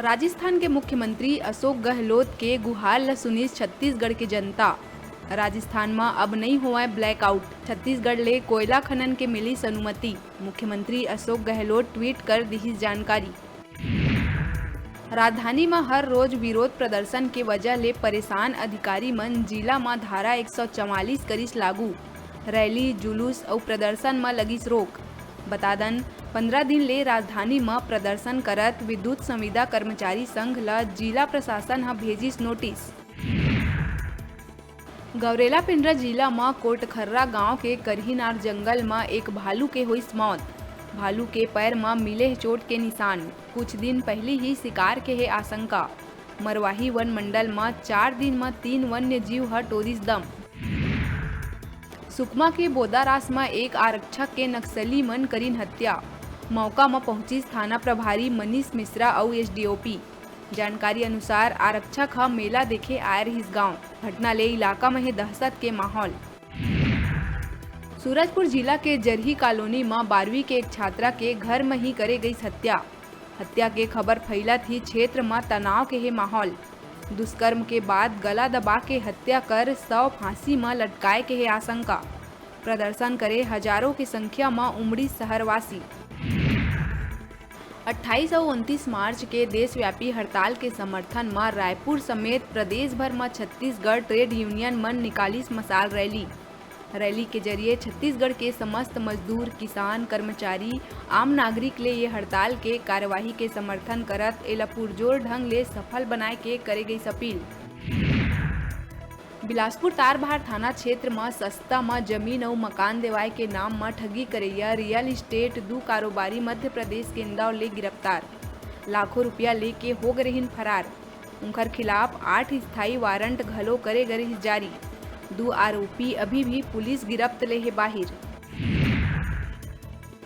राजस्थान के मुख्यमंत्री अशोक गहलोत के गुहार ल सुनीस छत्तीसगढ़ की जनता। राजस्थान में अब नहीं हुआ ब्लैकआउट, छत्तीसगढ़ ले कोयला खनन के मिली अनुमति। मुख्यमंत्री अशोक गहलोत ट्वीट कर दी जानकारी। राजधानी में हर रोज विरोध प्रदर्शन के वजह ले परेशान अधिकारी मन जिला में धारा 144 करिस लागू। रैली जुलूस और प्रदर्शन में लगिस रोक। बता दन 15 दिन ले राजधानी में प्रदर्शन करत विद्युत संविदा कर्मचारी संघ ला जिला प्रशासन हा भेजिस नोटिस। गौरेला पिंडरा जिला में कोटखर्रा गांव के करहीनार जंगल में एक भालू के हुईस मौत। भालू के पैर में मिले चोट के निशान। कुछ दिन पहले ही शिकार के है आशंका। मरवाही वन मंडल में 4 दिन में 3 वन्य जीव टोरिस दम। सुकमा के बोदारास में एक आरक्षक के नक्सली मन करीन हत्या। मौका में पहुंचिस थाना प्रभारी मनीष मिश्रा और एसडीओपी। जानकारी अनुसार आरक्षक मेला देखे आए रहिस गांव। घटना ले इलाका में है दहशत के माहौल। सूरजपुर जिला के जरही कॉलोनी में 12वीं के एक छात्रा के घर में ही करे गई हत्या। हत्या के खबर फैला थी, क्षेत्र में तनाव के है माहौल। दुष्कर्म के बाद गला दबा के हत्या कर 100 फांसी में लटकाए के है आशंका। प्रदर्शन करे हजारों की संख्या में उमड़ी शहरवासी। 28 और 29 मार्च के देशव्यापी हड़ताल के समर्थन में रायपुर समेत प्रदेश भर में छत्तीसगढ़ ट्रेड यूनियन मन निकालिस मसाल रैली। रैली के जरिए छत्तीसगढ़ के समस्त मजदूर, किसान, कर्मचारी, आम नागरिक ले ये हड़ताल के कार्यवाही के समर्थन करत एला पुरजोर ढंग ले सफल बनाए के करे गई अपील। बिलासपुर तारबहार थाना क्षेत्र में सस्ता में जमीन और मकान देवाए के नाम में ठगी करैया रियल एस्टेट 2 कारोबारी मध्य प्रदेश के इंदौर ले गिरफ्तार। लाखों रुपया लेके हो गए फरार। उनकर खिलाफ 8 स्थायी वारंट घलो करे गए जारी। 2 आरोपी अभी भी पुलिस गिरफ्त ले है बाहिर।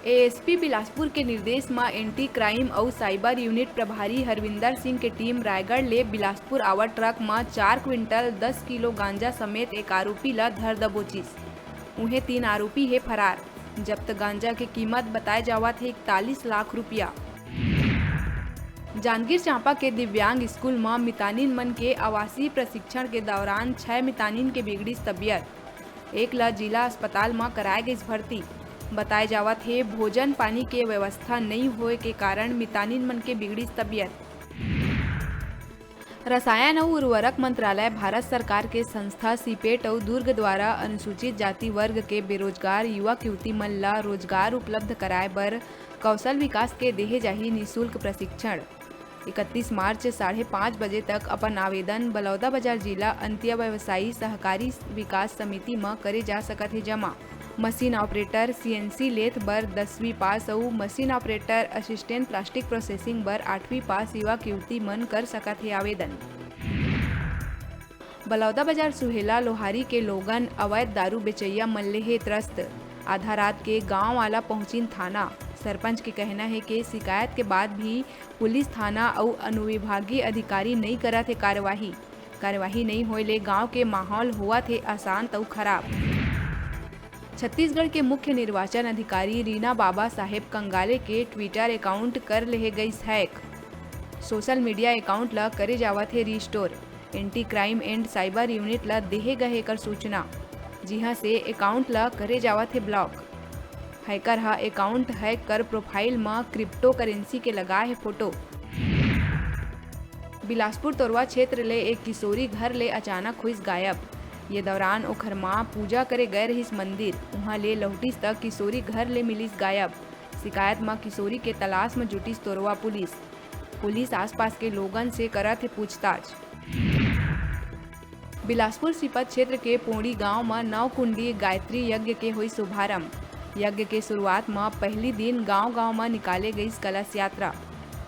एएसपी बिलासपुर के निर्देश में एंटी क्राइम और साइबर यूनिट प्रभारी हरविंदर सिंह के टीम रायगढ़ ले बिलासपुर आवर ट्रक में 4 क्विंटल 10 किलो गांजा समेत एक आरोपी ला धर दबोचिस। उन्हें 3 आरोपी है फरार। जब्त गांजा की कीमत बताए जावत है 41 लाख रुपया। जांजगीर चांपा के दिव्यांग स्कूल में मितानिन मन के आवासीय प्रशिक्षण के दौरान 6 मितानिन के बिगड़ी तबियत। एक ला जिला अस्पताल में कराए गई भर्ती। बताए जावत है भोजन पानी के व्यवस्था नहीं होए के कारण मितानिन मन के बिगड़ी तबियत। रसायन और उर्वरक मंत्रालय भारत सरकार के संस्था सीपेट और दुर्ग द्वारा अनुसूचित जाति वर्ग के बेरोजगार युवक युवती मन ला रोजगार उपलब्ध कराए बर कौशल विकास के देहे जाही निःशुल्क प्रशिक्षण। 31 मार्च 5:30 बजे तक अपन आवेदन बलौदाबाजार जिला अंत्य व्यवसायी सहकारी विकास समिति में करे जा सकत है जमा। मशीन ऑपरेटर सीएनसी लेथ बर 10वीं पास और machine operator assistant plastic processing बर 8वीं पास युवक युवती मन कर सकत है आवेदन। बलौदाबाजार सुहेला लोहारी के लोगन अवैध दारू बेचैया मन ले है त्रस्त। आधा रात के गांव वाला पहुंचिन थाना। सरपंच के कहना है कि शिकायत के बाद भी पुलिस, थाना और अनुविभागीय अधिकारी नहीं करत है कार्यवाही नहीं होए ले गांव के माहौल हुआ थे अशांत और खराब। छत्तीसगढ़ के मुख्य निर्वाचन अधिकारी रीना बाबा साहेब कंगाले के ट्विटर अकाउंट कर ले गई हैक। सोशल मीडिया अकाउंट ला करे जावत है restore. Anti crime and cyber unit ला देहे गए कर सूचना, जिहां से अकाउंट ला करे जावत है ब्लॉक। हैकर हा अकाउंट हैक कर प्रोफाइल में क्रिप्टो करेंसी के लगाए है फोटो। बिलासपुर तोरवा क्षेत्र ले एक किशोरी घर ले अचानक हुई गायब। ये दौरान ओखर माँ पूजा करे गए रहिस मंदिर। वहाँ ले लौटिस तक किशोरी घर ले मिलिस गायब। शिकायत में किशोरी के तलाश में जुटिस तोरवा पुलिस आसपास के लोगन से करत है पूछताछ। बिलासपुर सिपत क्षेत्र के पोड़ी गांव में 9 कुंडी गायत्री यज्ञ के हुई शुभारंभ। यज्ञ के शुरुआत में पहली दिन गांव में निकाले गई कलश यात्रा।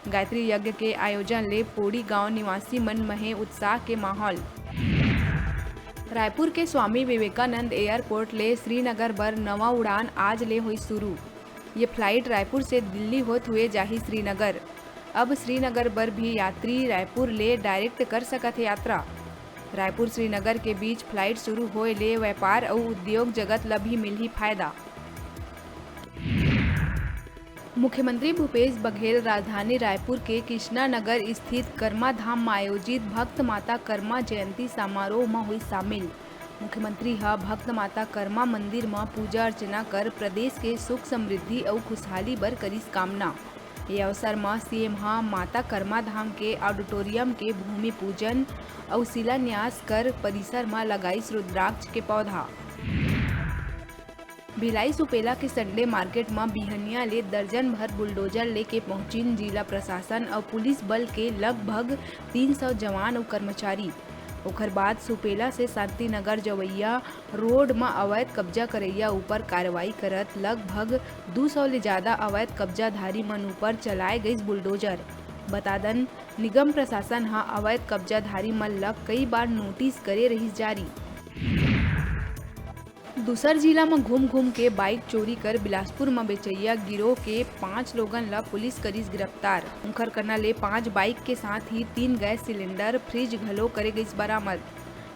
गायत्री यज्ञ के आयोजन ले पोड़ी गांव निवासी मन में उत्साह के माहौल। रायपुर के स्वामी विवेकानंद एयरपोर्ट ले श्रीनगर बर नवा उड़ान आज ले हुई शुरू। ये फ्लाइट रायपुर से दिल्ली होते हुए जाही श्रीनगर। अब श्रीनगर बर भी यात्री रायपुर ले डायरेक्ट कर सकत है यात्रा। रायपुर श्रीनगर के बीच फ्लाइट शुरू होए ले व्यापार और उद्योग जगत ला भी मिली फायदा। मुख्यमंत्री भूपेश बघेल राजधानी रायपुर के कृष्णा नगर स्थित कर्मा धाम में आयोजित भक्त माता कर्मा जयंती समारोह में हुई शामिल। मुख्यमंत्री भक्त माता कर्मा मंदिर में पूजा अर्चना कर प्रदेश के सुख समृद्धि और खुशहाली बर करीस कामना। ये अवसर में सीएम माता कर्मा धाम के ऑडिटोरियम के भूमि पूजन और शिलान्यास कर परिसर में लगाईस रुद्राक्ष के पौधा। भिलाई सुपेला के संडे मार्केट में बिहनिया ले दर्जन भर बुलडोजर लेके पहुंचिन जिला प्रशासन और पुलिस बल के लगभग 300 जवान और कर्मचारी। ओकर बाद सुपेला से शांति नगर जवैया रोड में अवैध कब्जा करैया ऊपर कार्रवाई करत लगभग 200 ले ज्यादा अवैध कब्जाधारी मन ऊपर चलाए गई बुलडोजर। बतादन निगम प्रशासन अवैध कब्जाधारी मन लग कई बार नोटिस करे रही जारी। दूसर जिला में घूम घूम के बाइक चोरी कर बिलासपुर में बेचैया गिरोह के 5 लोगन ला पुलिस करीस गिरफ्तार। उनकर करना ले 5 बाइक के साथ ही 3 गैस सिलेंडर फ्रिज घलो करे गई बरामद।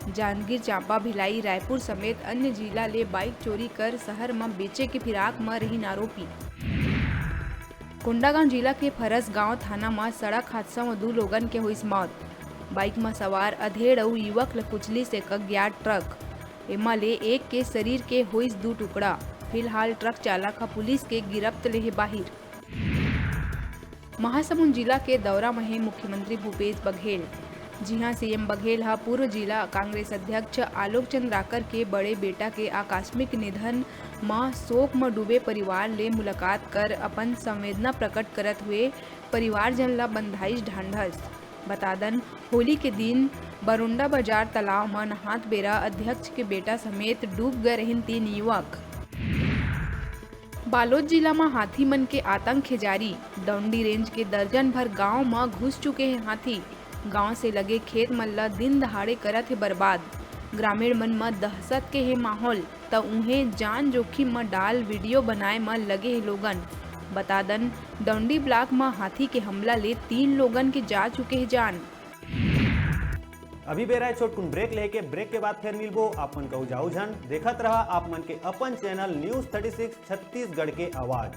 जांजगीर चांपा भिलाई रायपुर समेत अन्य जिला ले बाइक चोरी कर शहर में बेचे के फिराक में रही आरोपी। कोंडागांव जिला के फरस गांव थाना में सड़क हादसा में 2 लोगन के हुई मौत। बाइक में सवार अधेड़ और युवक ल कुचली से अज्ञात ट्रक। एमा ले एक के शरीर के होइस 2 टुकड़ा। फिलहाल ट्रक चालक पुलिस के गिरफ्त ले बाहिर। महासमुंद जिला के दौरा में है मुख्यमंत्री भूपेश बघेल। जी हां, सीएम बघेल पूर्व जिला कांग्रेस अध्यक्ष आलोक चंद्राकर के बड़े बेटा के आकस्मिक निधन में शोक में डूबे परिवार ले मुलाकात कर अपन संवेदना प्रकट करत हुए परिवारजन ला बंधाइश ढांढस। बतादन होली के दिन बरोंडा बाजार तालाब में नहात बेरा अध्यक्ष के बेटा समेत डूब गए रहिन 3 युवक। बालोद जिला में हाथी मन के आतंक है जारी। डौंडी रेंज के दर्जन भर गांव में घुस चुके हैं हाथी। गांव से लगे खेत मन ला दिन दहाड़े करत है बर्बाद। ग्रामीण मन में दहशत के है माहौल तो उन्हें जान जोखिम में डाल वीडियो बनाए में लगे है लोगन। बतादन डौंडी ब्लॉक में हाथी के हमला ले 3 लोगन के जा चुके हैं जान। अभी बेरा छोटकुन ब्रेक लेके ब्रेक के बाद फिर मिलबो। आप मन कहू जाऊ झन देखत रहा आप मन के अपन चैनल न्यूज 36 छत्तीसगढ़ के आवाज।